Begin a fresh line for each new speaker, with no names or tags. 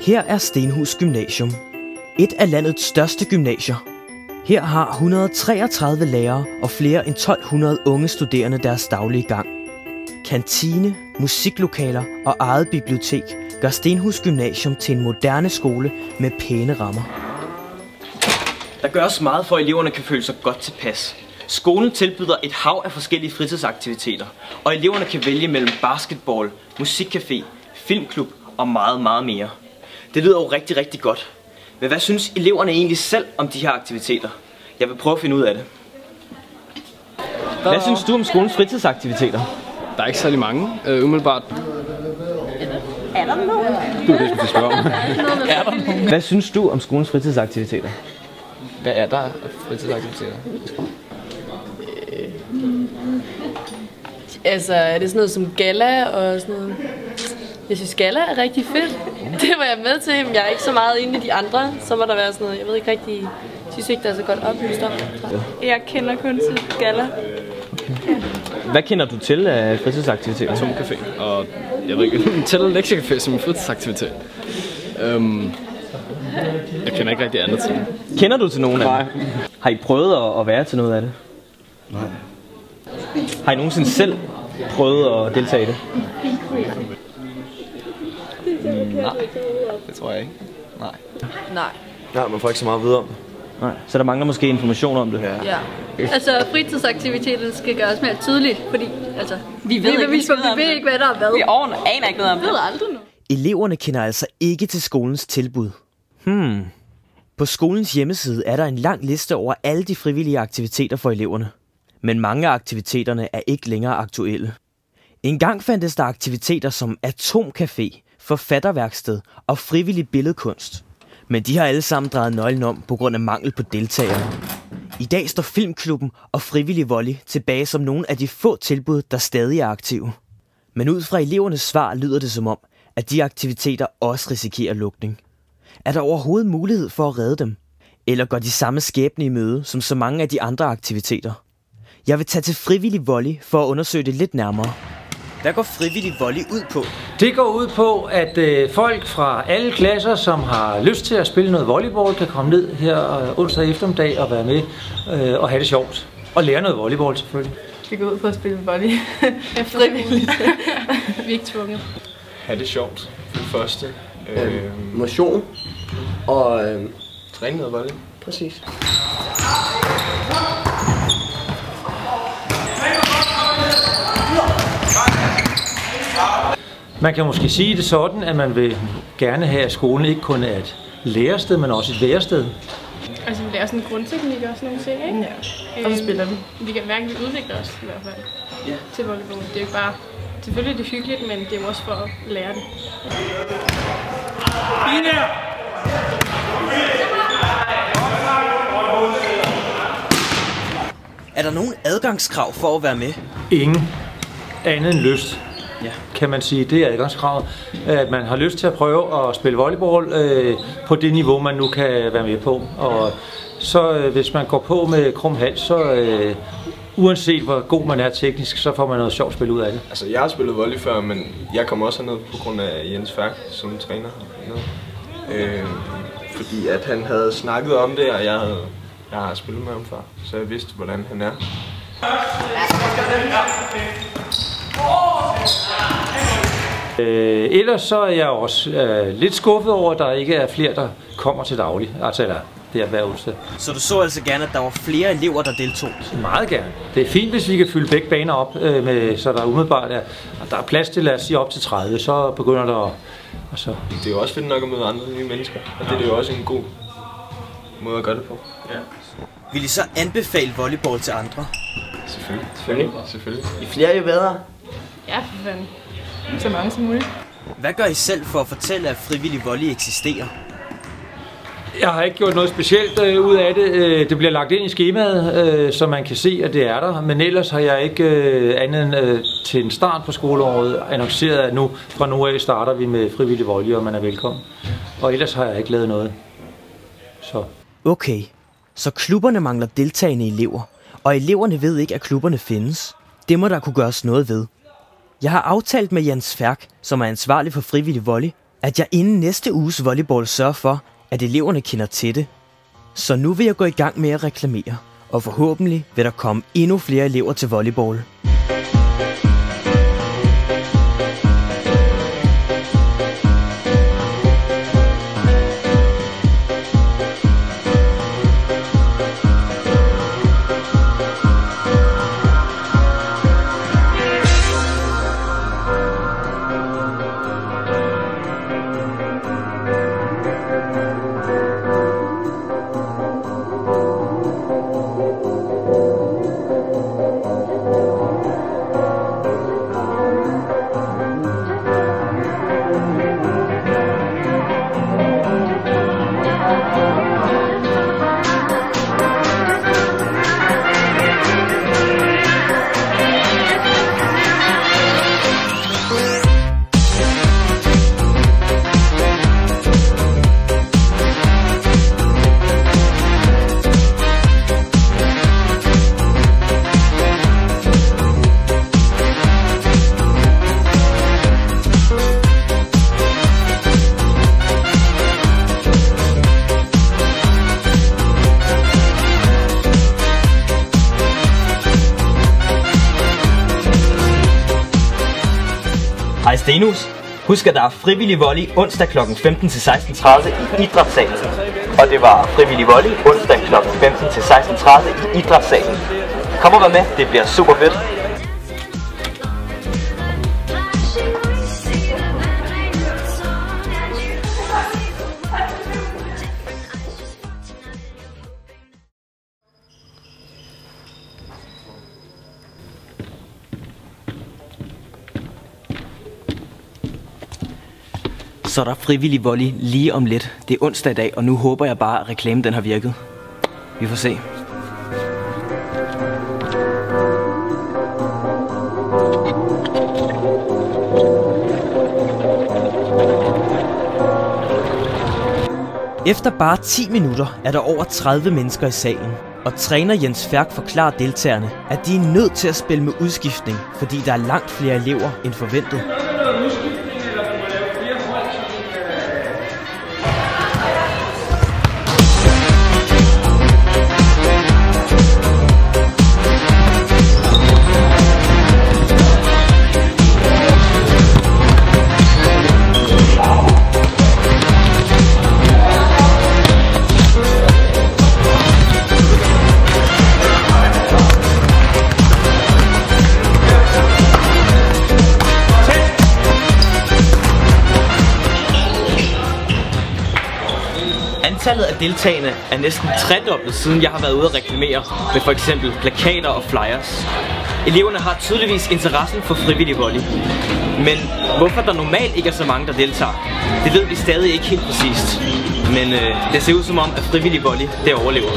Her er Stenhus Gymnasium. Et af landets største gymnasier. Her har 133 lærere og flere end 1200 unge studerende deres daglige gang. Kantine, musiklokaler og eget bibliotek gør Stenhus Gymnasium til en moderne skole med pæne rammer. Der gøres meget for, at eleverne kan føle sig godt tilpas. Skolen tilbyder et hav af forskellige fritidsaktiviteter, og eleverne kan vælge mellem basketball, musikcafé, filmklub og meget, meget mere. Det lyder jo rigtig, rigtig godt. Men hvad synes eleverne egentlig selv om de her aktiviteter? Jeg vil prøve at finde ud af det. Hvad synes du om skolens fritidsaktiviteter?
Der er ikke særlig mange, umiddelbart.
Er der nogen?
Du er det, du spørger om.
Er der nogen? Hvad synes du om skolens fritidsaktiviteter?
Hvad er der af fritidsaktiviteter?
Altså, er det sådan noget som gala og sådan noget? Jeg synes, gala er rigtig fedt. Det var jeg med til, men jeg er ikke så meget inde i de andre. Så må der være sådan noget, jeg ved ikke rigtig, jeg synes ikke, der er så godt oplyst om. Jeg kender kun til gala.
Okay. Hvad kender du til af fritidsaktiviteter?
Atomcafé, og jeg ved ikke, til lektiecafé som en fritidsaktivitet. Jeg kender ikke rigtig andet til.
Kender du til nogen af dem? Har I prøvet at være til noget af det?
Nej.
Har I nogensinde selv prøvet at deltage i det?
Nej, det tror jeg ikke. Nej.
Nej, man får ikke så meget videre om det.
Nej, så der mangler måske information om det.
Ja. Altså, fritidsaktiviteterne skal gøres mere tydeligt, fordi altså, vi ved ikke, hvad der er hvad.
Vi aner ikke noget om det.
Vi ved aldrig noget.
Eleverne kender altså ikke til skolens tilbud. På skolens hjemmeside er der en lang liste over alle de frivillige aktiviteter for eleverne. Men mange af aktiviteterne er ikke længere aktuelle. Engang fandtes der aktiviteter som atomcafé, forfatterværksted og frivillig billedkunst. Men de har alle sammen drejet nøglen om på grund af mangel på deltagere. I dag står filmklubben og frivillig volley tilbage som nogle af de få tilbud, der stadig er aktive. Men ud fra elevernes svar lyder det som om, at de aktiviteter også risikerer lukning. Er der overhovedet mulighed for at redde dem? Eller går de samme skæbne i møde som så mange af de andre aktiviteter? Jeg vil tage til frivillig volley for at undersøge det lidt nærmere. Hvad går frivillig volley ud på?
Det går ud på, at folk fra alle klasser, som har lyst til at spille noget volleyball, kan komme ned her onsdag eftermiddag og være med og have det sjovt. Og lære noget volleyball selvfølgelig.
Vi går ud på at spille volley. Frivilligt. Vi er ikke tvunget.
Ha' det sjovt for det første.
Motion og
Træne noget volley.
præcis.
Man kan måske sige det sådan, at man vil gerne have, at skolen ikke kun er et lærested, men også et værested.
Altså vi lærer sådan en grundteknik og sådan nogle ting, ikke?
Ja, og så spiller vi.
Vi kan mærke, at vi udvikler os i hvert fald til volleyball. Det er jo ikke bare, selvfølgelig er det hyggeligt, men det er også for at lære det.
Er der nogen adgangskrav for at være med?
Ingen andet end lyst, kan man sige. Det er adgangskravet, at man har lyst til at prøve at spille volleyball på det niveau, man nu kan være med på. Og så hvis man går på med krum hals, så uanset hvor god man er teknisk, så får man noget sjovt spil ud af det.
Altså jeg har spillet volley før, men jeg kom også herned på grund af Jens Færk som træner. Fordi at han havde snakket om det, og jeg har spillet med ham før, så jeg vidste hvordan han er.
Ellers så er jeg også lidt skuffet over, at der ikke er flere, der kommer til daglig. Altså eller det er hver onsdag.
Så du så altså gerne, at der var flere elever, der deltog?
Meget gerne. Det er fint, hvis vi kan fylde begge baner op, så der umiddelbart der er plads til, lad os sige, op til 30, så begynder der at... Og så.
Det er jo også fedt nok at møde andre nye mennesker, og det er jo også en god måde at gøre det på. Ja.
Vil I så anbefale volleyball til andre?
Selvfølgelig.
I flere jo bedre.
Ja, for fanden. Så mange som muligt.
Hvad gør I selv for at fortælle, at frivillig volley eksisterer?
Jeg har ikke gjort noget specielt ud af det. Det bliver lagt ind i skemaet, så man kan se, at det er der. Men ellers har jeg ikke andet end til en start på skoleåret annonceret, at nu fra nu af starter vi med frivillig volley, og man er velkommen. Og ellers har jeg ikke lavet noget. Så.
Okay, så klubberne mangler deltagende elever, og eleverne ved ikke, at klubberne findes. Det må der kunne gøres noget ved. Jeg har aftalt med Jens Færk, som er ansvarlig for frivillig volley, at jeg inden næste uges volleyball sørger for, at eleverne kender til det. Så nu vil jeg gå i gang med at reklamere, og forhåbentlig vil der komme endnu flere elever til volleyball.
Hej Stenhus. Husk, at der er frivillig volley onsdag kl. 15 til 16:30 i Idrætssalen. Og det var frivillig volley onsdag kl. 15 til 16:30 i Idrætssalen. Kom og vær med, det bliver super fedt.
Så er der frivillig volley lige om lidt. Det er onsdag i dag, og nu håber jeg bare, at reklamen den har virket. Vi får se. Efter bare 10 minutter er der over 30 mennesker i salen. Og træner Jens Færk forklarer deltagerne, at de er nødt til at spille med udskiftning, fordi der er langt flere elever end forventet. Antallet af deltagende er næsten tredoblet, siden jeg har været ude at reklamere med for eksempel plakater og flyers. Eleverne har tydeligvis interessen for frivillig volley. Men hvorfor der normalt ikke er så mange, der deltager, det ved vi stadig ikke helt præcist. Men det ser ud som om, at frivillig volley, det overlever.